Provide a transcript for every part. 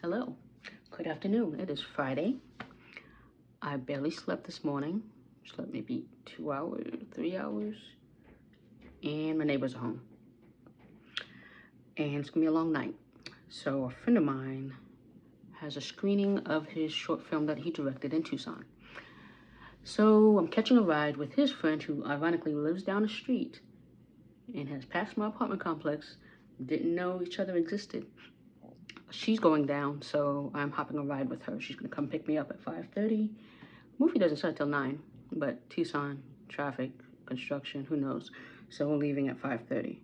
Hello, good afternoon. It is Friday. I barely slept this morning. Slept maybe 2 hours, 3 hours. And my neighbors are home. And it's gonna be a long night. So a friend of mine has a screening of his short film that he directed in Tucson. So I'm catching a ride with his friend who ironically lives down the street and has passed my apartment complex, didn't know each other existed. She's going down, so I'm hopping a ride with her. She's gonna come pick me up at 5:30. Movie doesn't start till 9, but Tucson, traffic, construction, who knows. So we're leaving at 5:30.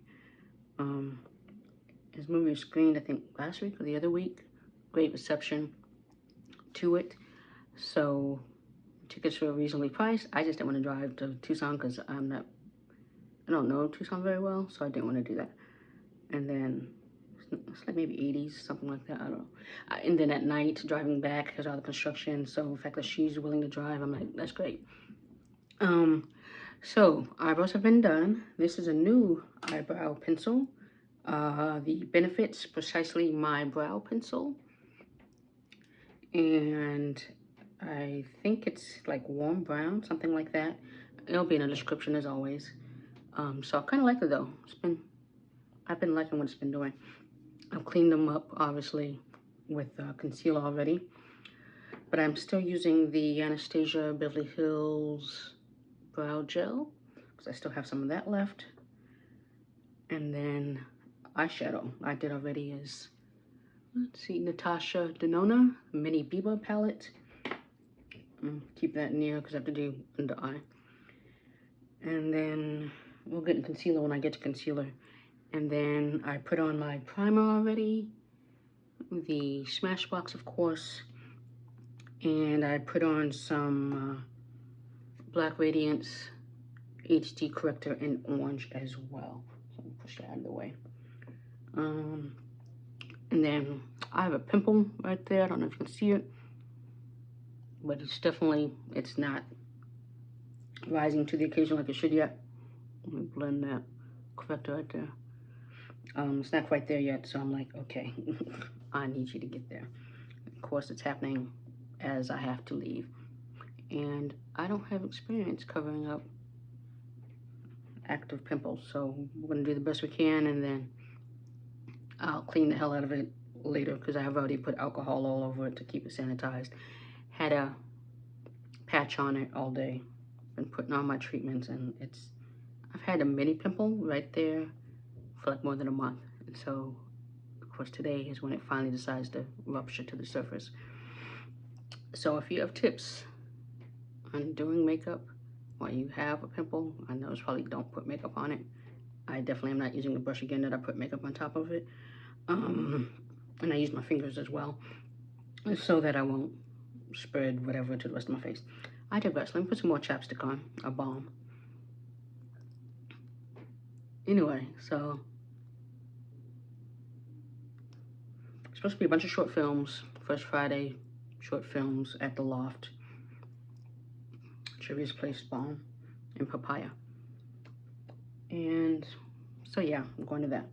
His movie was screened, I think, last week or the other week. Great reception to it. So tickets were reasonably priced. I just didn't want to drive to Tucson because I don't know Tucson very well, so I didn't want to do that. And then it's like maybe 80s, something like that, I don't know. And then at night, driving back, there's all the construction, so the fact that she's willing to drive, I'm like, that's great. So eyebrows have been done. This is a new eyebrow pencil. The Benefits Precisely My Brow Pencil. And I think it's like warm brown, something like that. It'll be in the description as always. So I kind of like it though. I've been liking what it's been doing. I've cleaned them up, obviously, with concealer already. But I'm still using the Anastasia Beverly Hills Brow Gel, because I still have some of that left. And then eyeshadow I did already is, let's see, Natasha Denona Mini Biba Palette. Keep that near because I have to do under eye. And then we'll get in concealer when I get to concealer. And then I put on my primer already, the Smashbox, of course, and I put on some Black Radiance HD Corrector in orange as well. So let me push that out of the way. And then I have a pimple right there. I don't know if you can see it, but it's not rising to the occasion like it should yet. Let me blend that corrector right there. It's not quite there yet, so I'm like, okay, I need you to get there. Of course, it's happening as I have to leave. And I don't have experience covering up active pimples, so we're gonna do the best we can, and then I'll clean the hell out of it later because I have already put alcohol all over it to keep it sanitized. Had a patch on it all day. Been putting on my treatments, and I've had a mini pimple right there for like more than a month. And so, of course, today is when it finally decides to rupture to the surface. So if you have tips on doing makeup while you have a pimple, I know it's probably don't put makeup on it. I definitely am not using the brush again that I put makeup on top of it. And I use my fingers as well so that I won't spread whatever to the rest of my face. I digress. Let me put some more chapstick on, a balm. Anyway, so it's supposed to be a bunch of short films. First Friday, short films at the Loft. Juvia's Place Balm and Papaya. And so yeah, I'm going to that.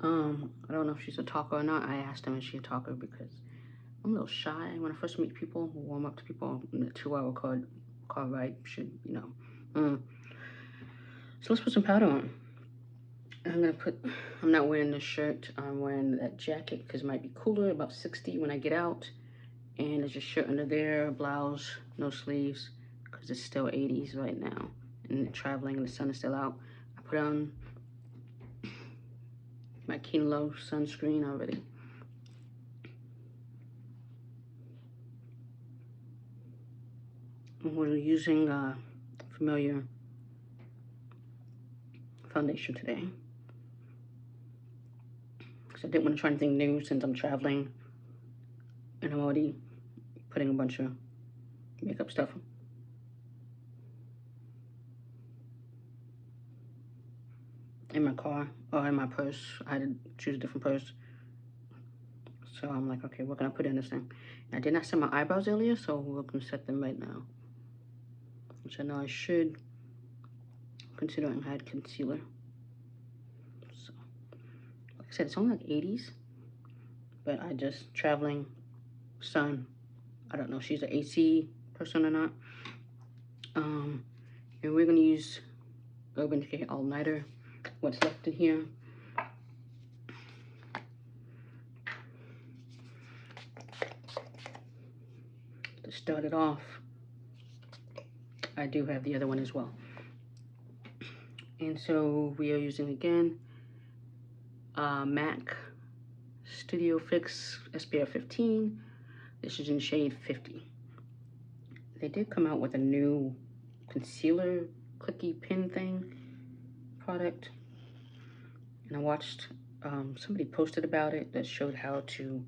I don't know if she's a talker or not. I asked him, is she a talker, because I'm a little shy when I first meet people, warm up to people in the 2-hour car ride, should, you know. So let's put some powder on. I'm not wearing this shirt, I'm wearing that jacket because it might be cooler, about 60 when I get out. And there's a shirt under there, blouse, no sleeves, because it's still 80s right now. And traveling and the sun is still out. I put on my Kinlo sunscreen already. And we're using familiar foundation today. Because I didn't want to try anything new since I'm traveling. And I'm already putting a bunch of makeup stuff in my car or in my purse. I had to choose a different purse. So I'm like, okay, what can I put in this thing? And I did not set my eyebrows earlier, so we're gonna set them right now. Which I know I should, considering I had concealer. So, like I said, it's only like 80s, but I just traveling sun. I don't know if she's an AC person or not. And we're gonna use Urban Decay All Nighter. What's left in here. To start it off, I do have the other one as well. And so we are using again MAC Studio Fix SPF 15. This is in shade 50. They did come out with a new concealer clicky pin thing product. And I watched somebody posted about it that showed how to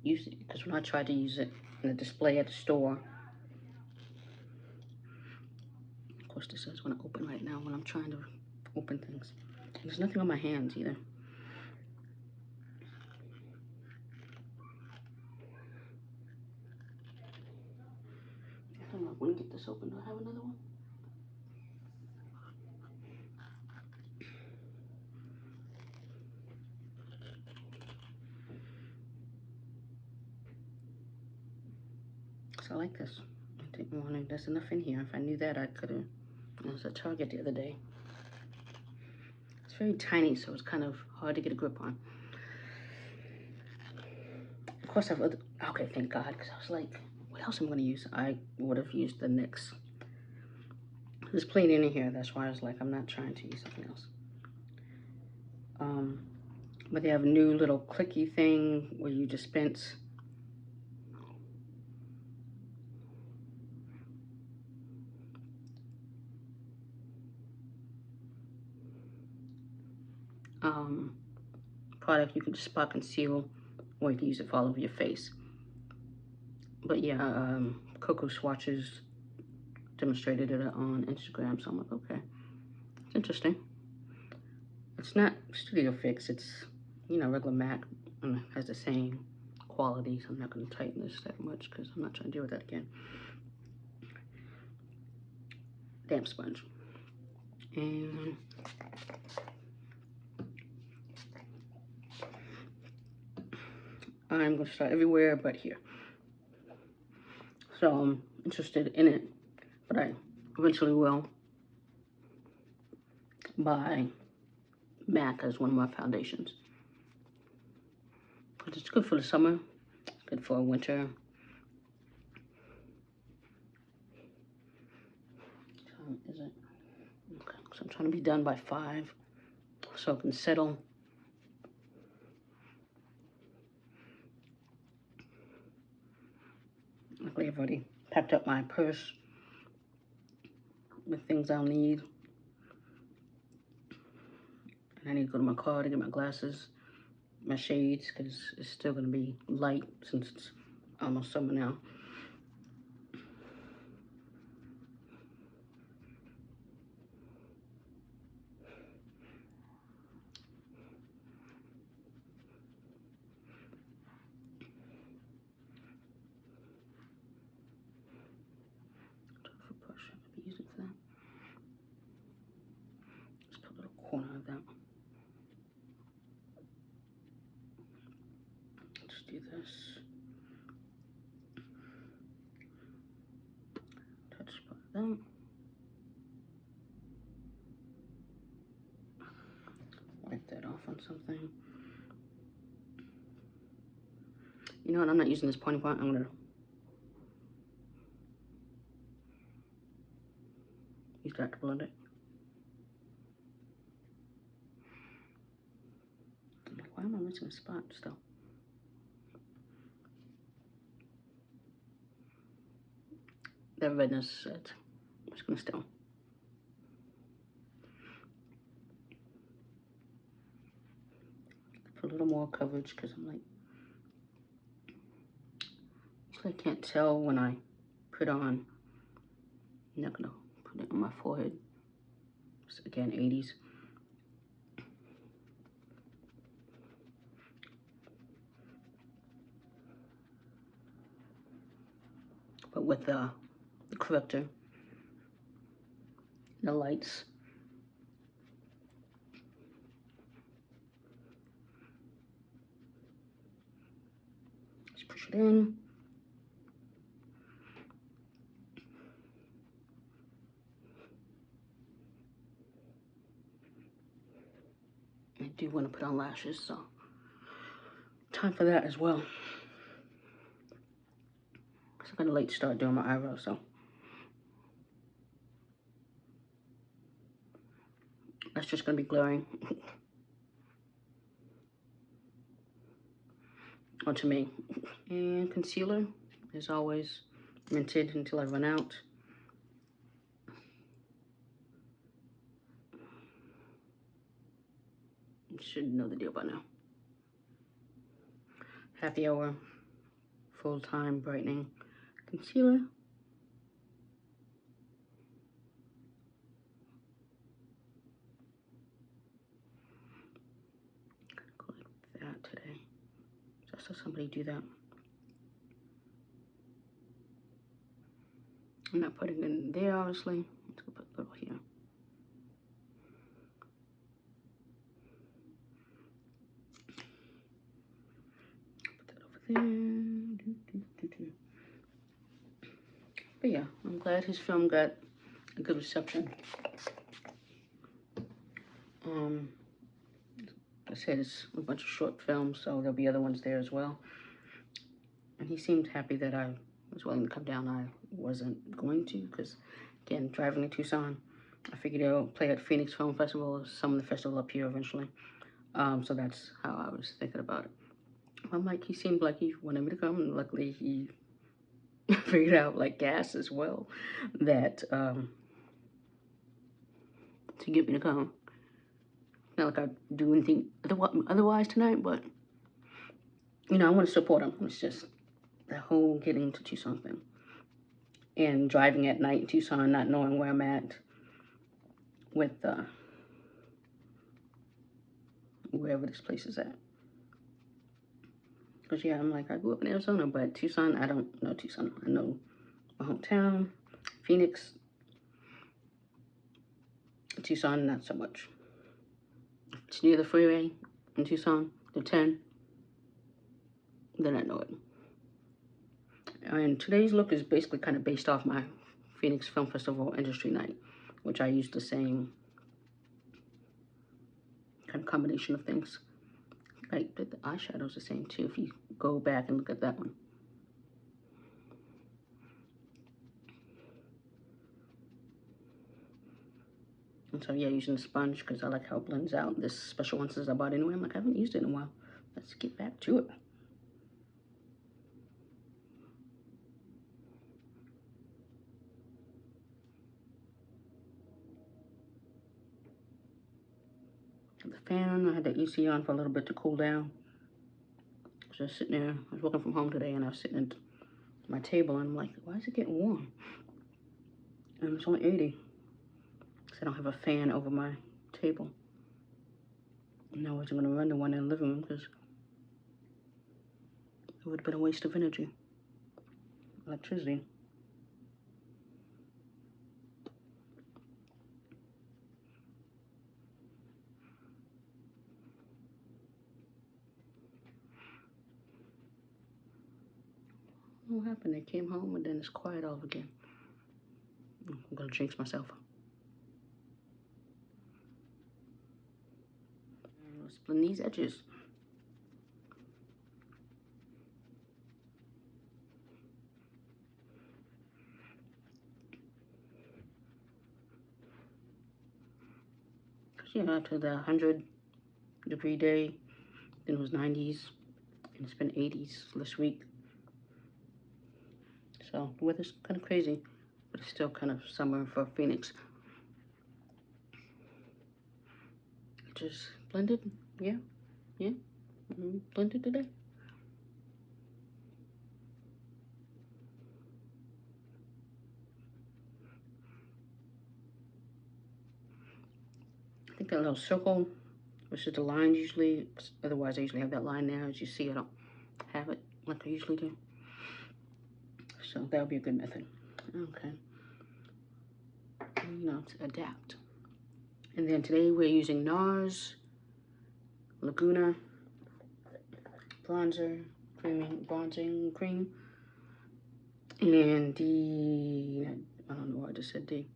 use it. Because when I tried to use it in the display at the store, of course this is going to open right now when I'm trying to open things. And there's nothing on my hands either. I don't know if we can get this open. Do I have another one? So I like this. I didn't want to, there's enough in here. If I knew that, I could have. It was at Target the other day. It's very tiny, so it's kind of hard to get a grip on. Of course, I've other, okay, thank God, because I was like, what else am I going to use? I would have used the NYX. There's plenty in here. That's why I was like, I'm not trying to use something else. But they have a new little clicky thing where you dispense product. You can just spot conceal, or you can use it for all over your face. But yeah, Coco Swatches demonstrated it on Instagram, so I'm like, okay, it's interesting. It's not Studio Fix, it's, you know, regular MAC, and it has the same quality, so I'm not going to tighten this that much because I'm not trying to deal with that again. Damp sponge. And I'm going to start everywhere but here. So I'm interested in it, but I eventually will buy MAC as one of my foundations. But it's good for the summer, it's good for winter. Is it? Okay, so I'm trying to be done by 5 so it can settle. Luckily, I've already packed up my purse with things I'll need. And I need to go to my car to get my glasses, my shades, because it's still going to be light since it's almost summer now. Corner of that. Let's do this. Touch spot that. Wipe that off on something. You know what? I'm not using this pointy point. I'm gonna use that to blend it. I'm like, why am I missing a spot still? That redness set. I'm just gonna still. For a little more coverage because I'm like, I can't tell when I put on. I'm not gonna put it on my forehead. It's, again, 80s. But with the corrector, the lights, Just push it in. I do want to put on lashes, so time for that as well. I'm kind of late to start doing my eyebrows, so that's just going to be glaring onto me. And concealer, as always, Mented until I run out. You should know the deal by now. Happy Hour full-time brightening concealer. Go like that today. I saw somebody do that. I'm not putting it in there, obviously. Let's go put a little here. Put that over there. But yeah, I'm glad his film got a good reception. I said it's a bunch of short films, so there'll be other ones there as well. And he seemed happy that I was willing to come down. I wasn't going to, because again, driving to Tucson, I figured I'll play at Phoenix Film Festival, some of the festival up here eventually. So that's how I was thinking about it. I'm like, he seemed like he wanted me to come, and luckily he figured out, like gas as well, that to get me to come. Not like I'd do anything otherwise tonight, but you know, I want to support him. It's just the whole getting to Tucson thing. And driving at night in Tucson, not knowing where I'm at with wherever this place is at. Because yeah, I'm like, I grew up in Arizona, but Tucson, I don't know Tucson. I know my hometown, Phoenix. Tucson, not so much. It's near the freeway in Tucson, the 10. Then I know it. And today's look is basically kind of based off my Phoenix Film Festival Industry Night, which I used the same kind of combination of things. Like the eyeshadow's the same too, if you go back and look at that one. And so yeah, using the sponge because I like how it blends out. This special one says I bought anyway. I'm like, I haven't used it in a while. Let's get back to it. The fan, I had the AC on for a little bit to cool down. I was just sitting there. I was working from home today, and I was sitting at my table, and I'm like, why is it getting warm? And it's only 80. So I don't have a fan over my table. And I wasn't going to run the one in the living room because it would have been a waste of energy, electricity. What happened? I came home and then it's quiet all again. I'm gonna jinx myself. Let's blend these edges. Cause yeah, after the 100-degree day, then it was 90s, and it's been 80s this week. So the weather's kind of crazy, but it's still kind of summer for Phoenix. Just blended, yeah, blended today. I think that little circle, which is the line usually, otherwise I usually have that line there. As you see, I don't have it like I usually do. So that'll be a good method. Okay. You know, to adapt. And then today we're using NARS, Laguna, bronzer, bronzing cream. And the, I don't know why I just said D.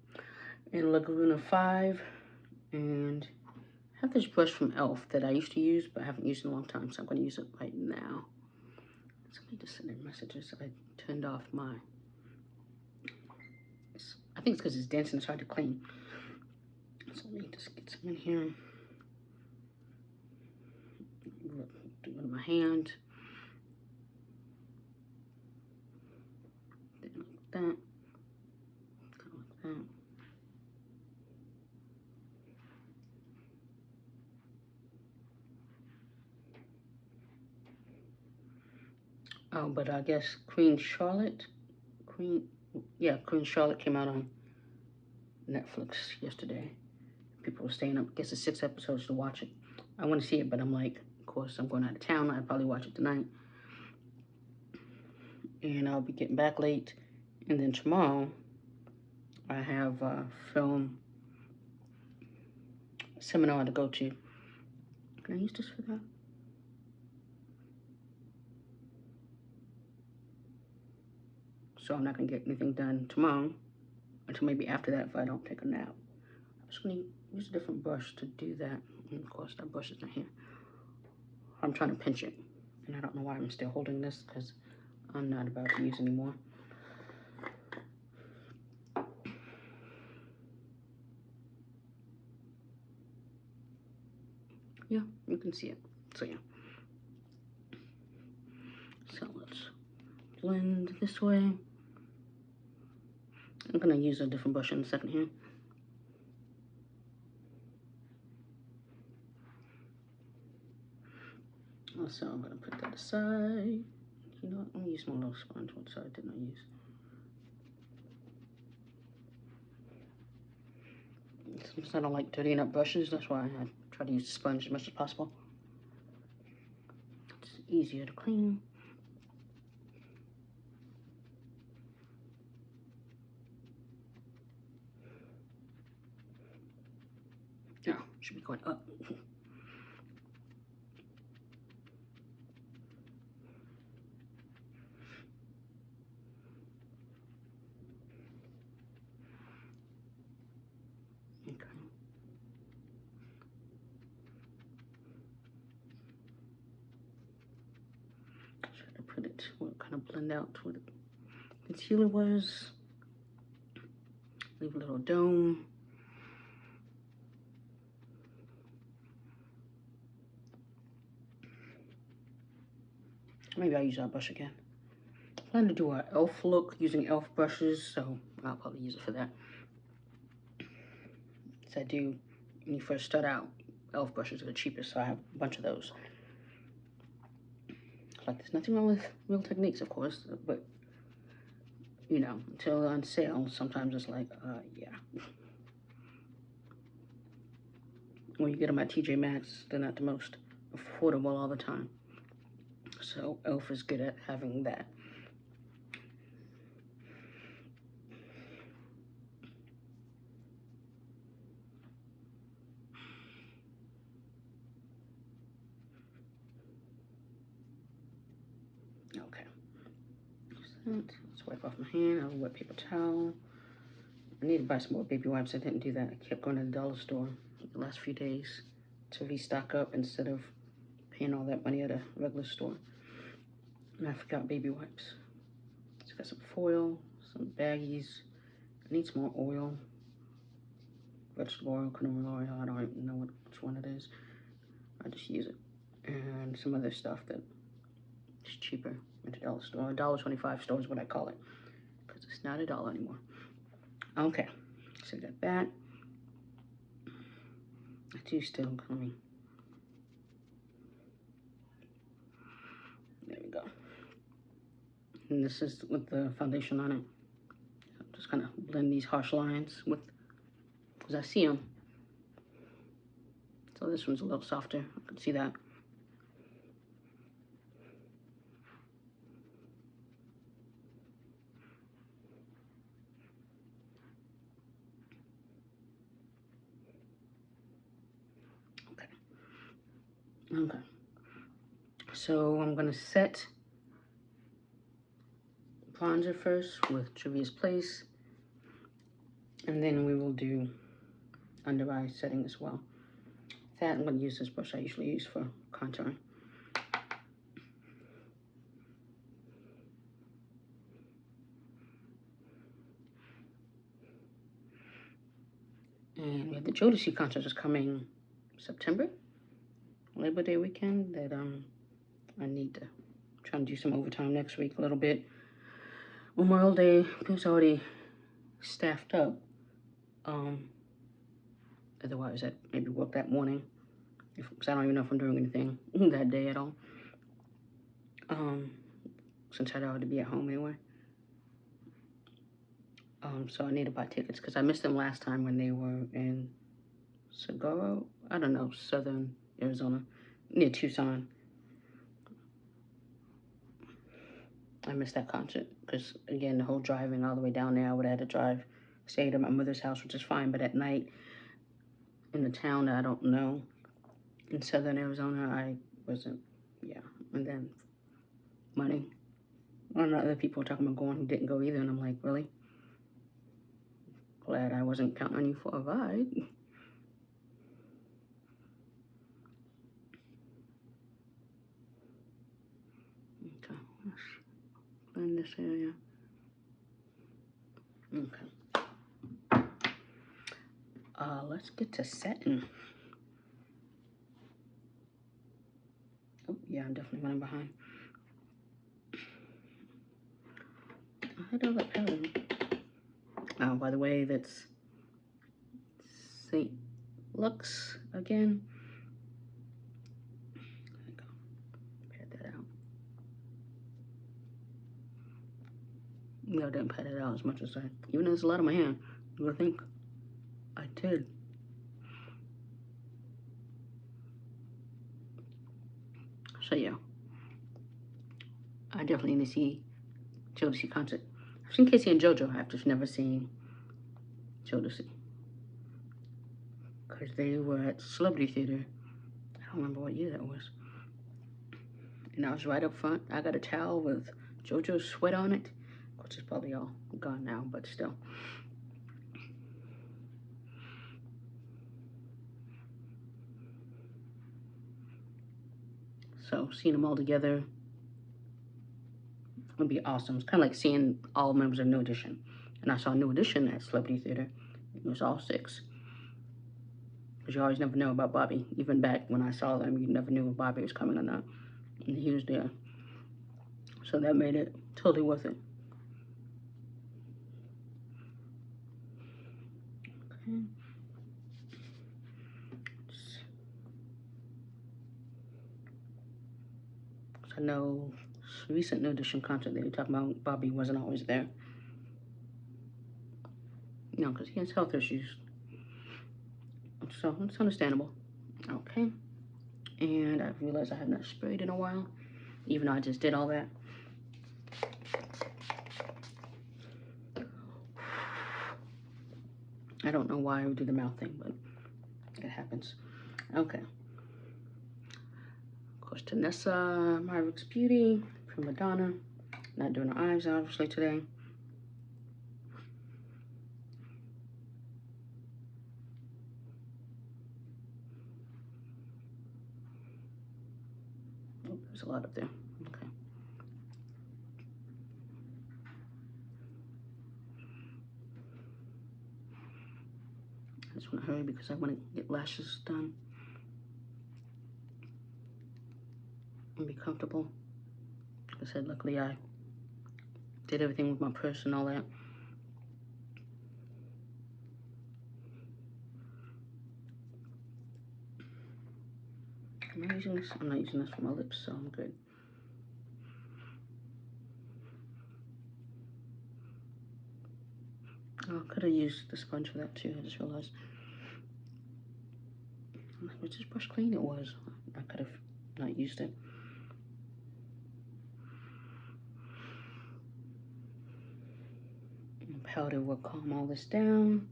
And Laguna 5. And I have this brush from e.l.f. that I used to use, but I haven't used in a long time, so I'm going to use it right now. Somebody just sent in messages. I turned off my, I think it's because it's dense and it's hard to clean. So let me just get some in here. Do it in my hand. Then like that. Kind of like that. Oh, but I guess Queen Charlotte came out on Netflix yesterday. People were staying up. I guess it's 6 episodes to watch it. I want to see it, but I'm like, of course, I'm going out of town. I'd probably watch it tonight. And I'll be getting back late. And then tomorrow, I have a film seminar to go to. Can I use this for that? So I'm not going to get anything done tomorrow until maybe after that if I don't take a nap. I'm just going to use a different brush to do that. And of course, that brush is not here. I'm trying to pinch it. And I don't know why I'm still holding this because I'm not about to use anymore. Yeah, you can see it. So yeah. So let's blend this way. I'm gonna use a different brush in a second here. Also, I'm gonna put that aside. You know what? I'm gonna use my little sponge. What side didn't I use? Since I don't like dirtying up brushes, that's why I try to use the sponge as much as possible. It's easier to clean. Oh, should be going up. Okay. Try to put it where it kind of blend out where the concealer was. Leave a little dome. Maybe I'll use that brush again. I plan to do an e.l.f. look using e.l.f. brushes, so I'll probably use it for that. As I do when you first start out, e.l.f. brushes are the cheapest, so I have a bunch of those. Like, there's nothing wrong with Real Techniques, of course, but, you know, until on sale, sometimes it's like, yeah. When you get them at TJ Maxx, they're not the most affordable all the time. So e.l.f. is good at having that. Okay. Let's wipe off my hand. I have a wet paper towel. I need to buy some more baby wipes. I didn't do that. I kept going to the dollar store the last few days to restock up instead of paying all that money at a regular store. And I forgot baby wipes. So I got some foil, some baggies. I need some more oil. Vegetable oil, canola oil. I don't even know which one it is. I just use it. And some other stuff that is cheaper at the dollar store. $1.25 store is what I call it. Because it's not $1 anymore. Okay. So I got that. I do still coming. There we go. And this is with the foundation on it. I'm just gonna blend these harsh lines with, because I see them. So this one's a little softer. I can see that. Okay. So I'm gonna set bronzer first with Juvia's Place, and then we will do under eye setting as well. That I'm going to use this brush I usually use for contouring. And we have the Jodeci concert is coming September, Labor Day weekend, that I need to try and do some overtime next week a little bit. Memorial Day, it's already staffed up. Otherwise, I'd maybe work that morning, because I don't even know if I'm doing anything that day at all. Since I'd already be at home anyway. So I need to buy tickets because I missed them last time when they were in Seguro, I don't know, southern Arizona, near Tucson. I missed that concert because, again, the whole driving all the way down there, I would have had to drive, stay at my mother's house, which is fine, but at night in the town that I don't know, in southern Arizona, I wasn't, yeah. And then money. One of the other people were talking about going who didn't go either, and I'm like, really? Glad I wasn't counting on you for a ride. Okay, let's blend this area. Okay. Let's get to setting. Oh, yeah, I'm definitely running behind. I had all that powder. Oh, by the way, that's St. Lux again. There we go. Pat that out. No, I didn't pat it out as much as even though there's a lot on my hand, you would think I did. So yeah, I definitely need to see Jodeci concert. I've seen Casey and JoJo. I've just never seen Jodeci. Because they were at Celebrity Theater. I don't remember what year that was. And I was right up front. I got a towel with JoJo's sweat on it, which is probably all gone now, but still. So seeing them all together would be awesome. It's kind of like seeing all members of New Edition. And I saw New Edition at Celebrity Theater. It was all 6. Because you always never know about Bobby. Even back when I saw them, you never knew if Bobby was coming or not. And he was there. So that made it totally worth it. Okay. So I know recent New Edition concert they were talking about Bobby wasn't always there. You know, because he has health issues. So it's understandable. Okay. And I realized I have not sprayed in a while, even though I just did all that. I don't know why I would do the mouth thing, but it happens. Okay. Of course, Danessa, Myricks Beauty, Primadonna. Not doing the eyes, obviously, today. Oh, there's a lot up there. Okay. I just want to hurry because I want to get lashes done and be comfortable. Like I said, luckily I did everything with my purse and all that. Am I using this? I'm not using this for my lips, so I'm good. Oh, I could have used the sponge for that too, I just realized. Was this brush clean? It was. I could have not used it. And powder will calm all this down.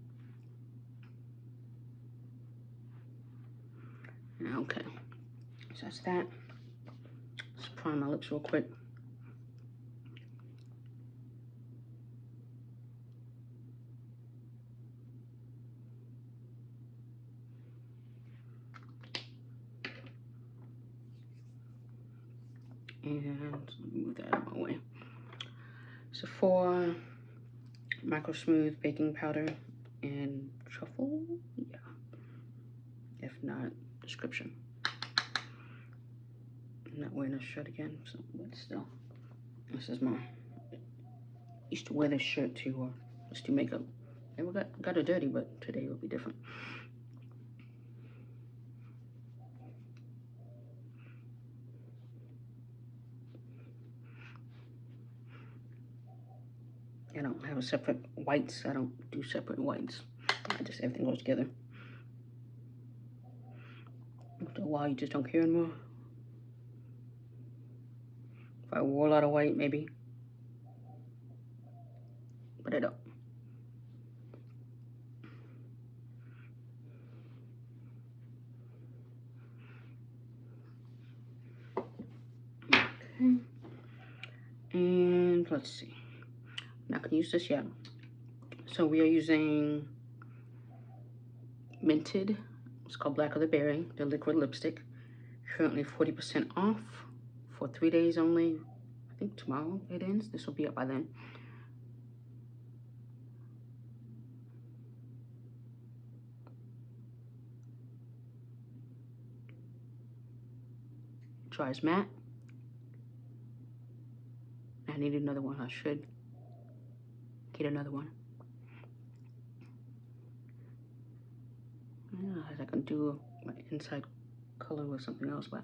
Okay, so that's that. Let's prime my lips real quick. And move that out of my way. Sephora Micro Smooth Baking Powder and Truffle. Yeah. If not, description. I'm not wearing this shirt again, so, but still. This is my. Used to wear this shirt to just do makeup. Never got it dirty, but today will be different. I don't have a separate whites. I don't do separate whites. I just, everything goes together. After a while, you just don't care anymore. If I wore a lot of white, maybe. But I don't. Okay. And let's see. I'm not going to use this yet. So we are using Mented. It's called Black of the Berry, the liquid lipstick. Currently 40% off for 3 days only. I think tomorrow it ends. This will be up by then. Dries matte. I need another one. I should get another one. Yeah, I can do my inside color with something else, but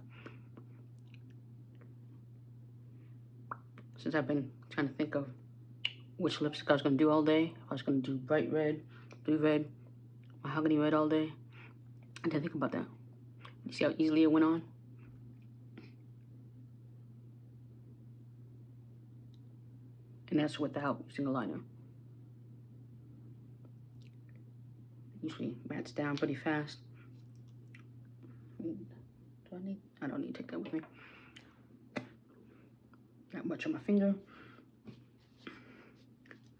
since I've been trying to think of which lipstick I was going to do all day, if I was going to do bright red, blue red, mahogany red all day, I didn't think about that. You see how easily it went on? And that's without using a liner. Usually mattes down pretty fast. I don't need to take that with me. Not much on my finger.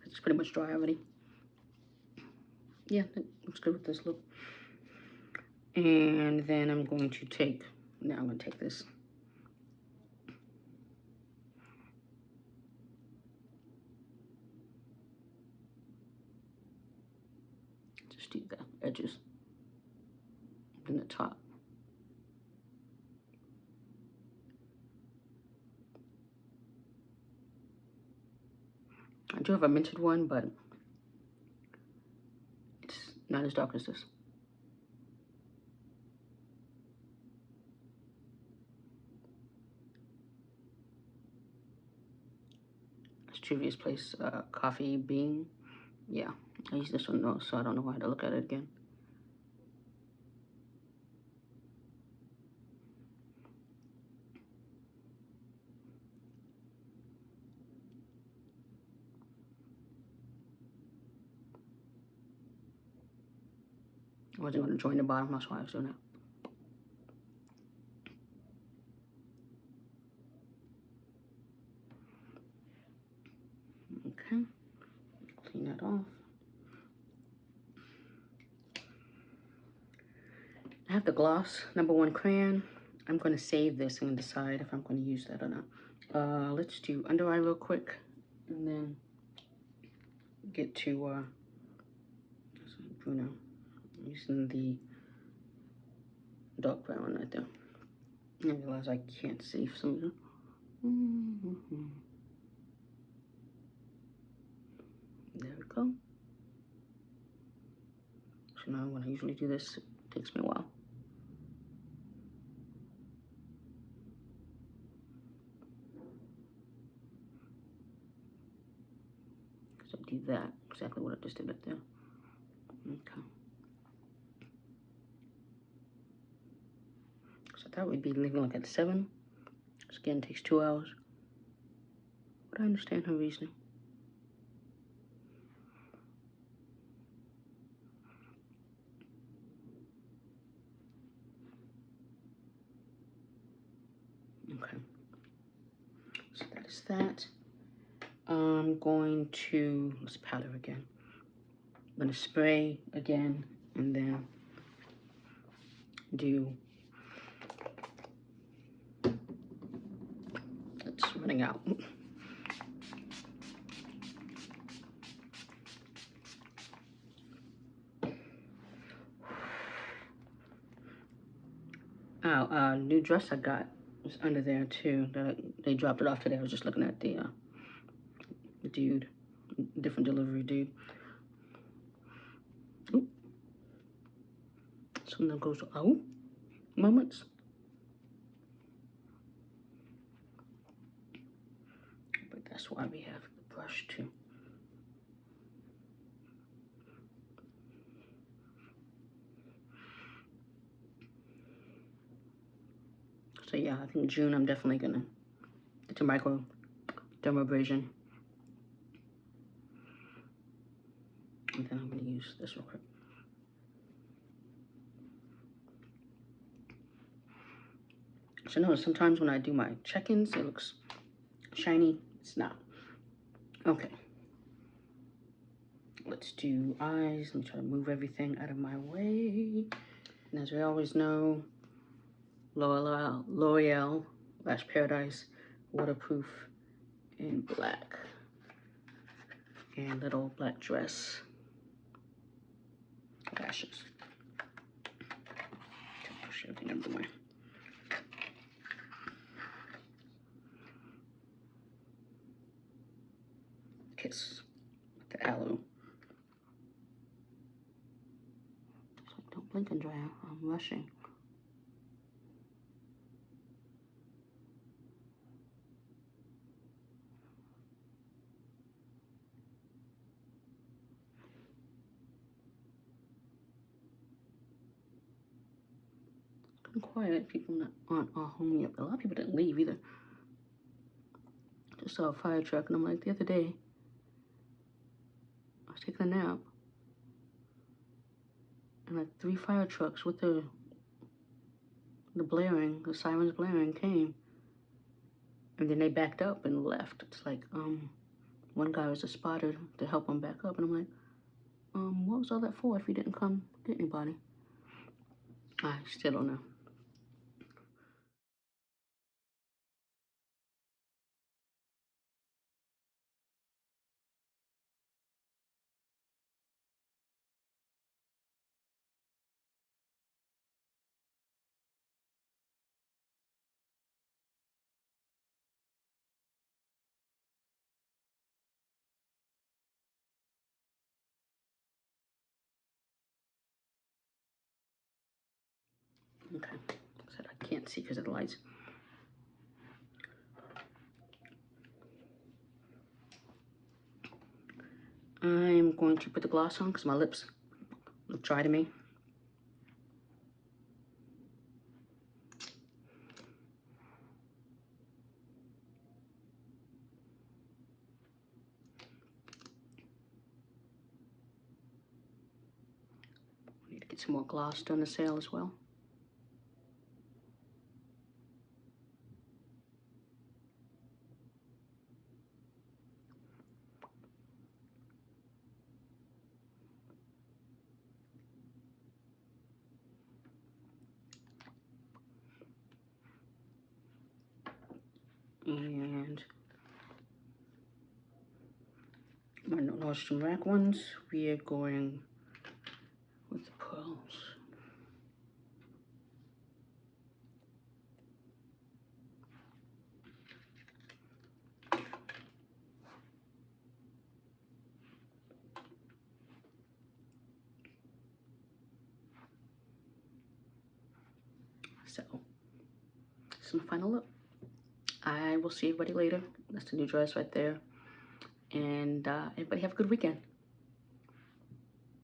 It's pretty much dry already. Yeah, that looks good with this look. And then I'm going to take, now I'm going to take this. Just do the edges and the top. I do have a Mented one, but it's not as dark as this. It's Juvia's Place Coffee Bean. Yeah, I use this one though, so I don't know why I had to look at it again. I wasn't going to join the bottom, that's why I was doing it. Okay, clean that off. I have the gloss, #1 crayon. I'm going to save this and decide if I'm going to use that or not. Let's do under eye real quick, and then get to Bruno. I'm using the dark brown right there. I realize I can't see for some reason. There we go. So now when I usually do this, it takes me a while. So do that, exactly what I just did right there. Okay. So I thought we'd be leaving like at 7. This again takes 2 hours. But I understand her reasoning. Okay. So that is that. I'm going to, let's powder again. I'm going to spray again and then do it's running out. Oh, new dress I got was under there too. They dropped it off today. I was just looking at the dude, different delivery dude. Ooh. Something goes out moments. But that's why we have the brush too. So yeah, I think June I'm definitely gonna get to micro dermabrasion. And then I'm gonna use this real quick. So notice sometimes when I do my check-ins, it looks shiny. It's not. Okay. Let's do eyes. Let me try to move everything out of my way. And as we always know, L'Oreal Lash Paradise waterproof in black. And little black dress lashes. Push everything out of the way. Kiss with the aloe. So don't blink and dry out. I'm rushing. It's quiet. People aren't all home yet. But a lot of people didn't leave either. Just saw a fire truck, and I'm like, the other day, I was taking a nap, and like 3 fire trucks with the blaring, the sirens blaring came, and then they backed up and left. It's like, one guy was just spotted to help him back up, and I'm like, what was all that for if you didn't come get anybody? I still don't know. Okay, said I can't see because of the lights. I'm going to put the gloss on because my lips look dry to me. I need to get some more gloss done the sale as well. And my Nordstrom Rack ones, we are going with the pearls. So, this is my final look. I will see everybody later. That's the new dress right there. And everybody have a good weekend.